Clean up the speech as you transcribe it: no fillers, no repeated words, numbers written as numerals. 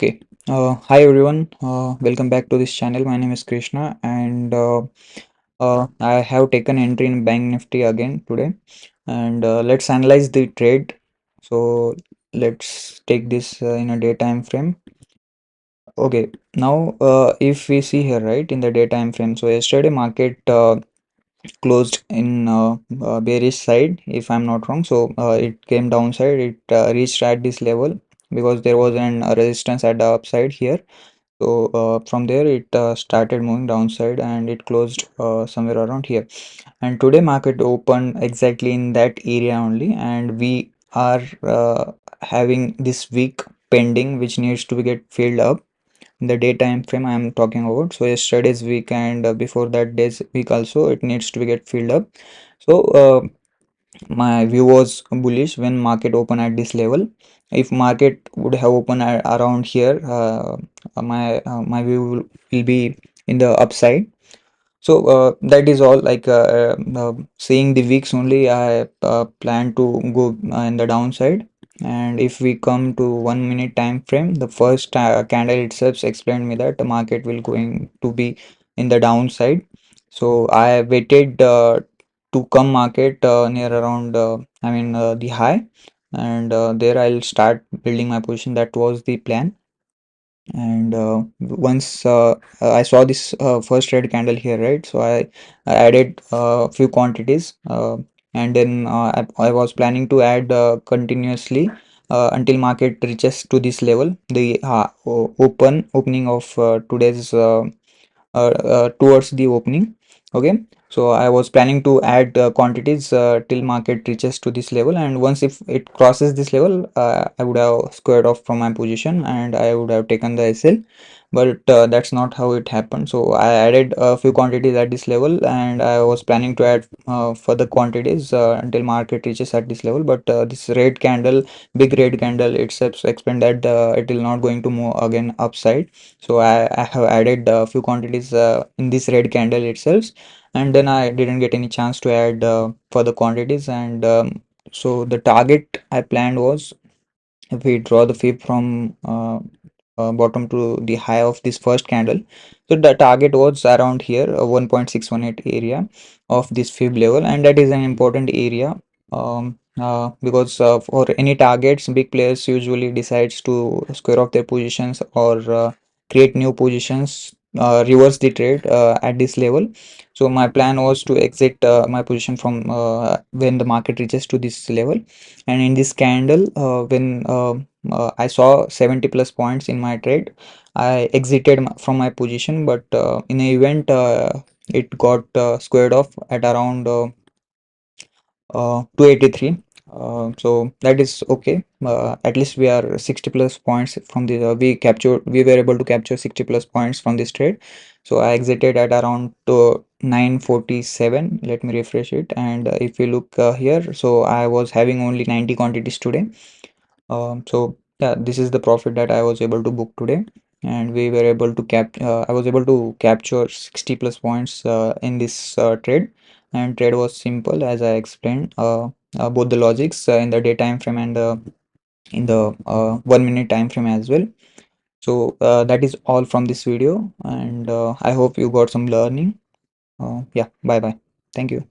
Okay. Hi everyone. Welcome back to this channel. My name is Krishna, and I have taken entry in Bank Nifty again today. And let's analyze the trade. So let's take this in a day time frame. Okay. Now, if we see here, right, in the day time frame. So yesterday market closed in bearish side, if I'm not wrong. So it came downside. It reached at this level because there was an resistance at the upside here. So from there it started moving downside and it closed somewhere around here. And today market opened exactly in that area only, and we are having this week pending which needs to be get filled up in the day time frame I am talking about. So yesterday's week and before that day's week also it needs to be get filled up. So my view was bullish when market open at this level. If market would have opened around here, my view will be in the upside. So that is all. Like seeing the weeks only, I plan to go in the downside. And if we come to 1 minute time frame, the first candle itself explained me that the market will going to be in the downside. So I waited to come market near around the high, and there I'll start building my position. That was the plan. And once I saw this first red candle here, right, so I added a few quantities, and then I was planning to add continuously until market reaches to this level, the opening of today's towards the opening. Okay, so I was planning to add quantities till market reaches to this level, and once if it crosses this level, I would have squared off from my position and I would have taken the SL. But that's not how it happened. So I added a few quantities at this level, and I was planning to add further quantities until market reaches at this level. But this red candle, big red candle itself explained that it will not going to move again upside. So I have added a few quantities in this red candle itself, and then I didn't get any chance to add further quantities. And so the target I planned was, if we draw the fib from bottom to the high of this first candle, so the target was around here, 1.618 area of this fib level, and that is an important area. Because for any targets, big players usually decides to square off their positions or create new positions, reverse the trade at this level. So my plan was to exit my position from when the market reaches to this level. And in this candle, when I saw 70 plus points in my trade, I exited from my position. But in the event, it got squared off at around 283. So that is okay. At least we are 60 plus points from the we were able to capture 60 plus points from this trade. So I exited at around 947. Let me refresh it. And if you look here, so I was having only 90 quantities today. So yeah, this is the profit that I was able to book today, and we were able to I was able to capture 60 plus points in this trade. And trade was simple, as I explained. Both the logics in the day time frame and in the 1 minute time frame as well. So that is all from this video, and I hope you got some learning. Yeah, bye bye. Thank you.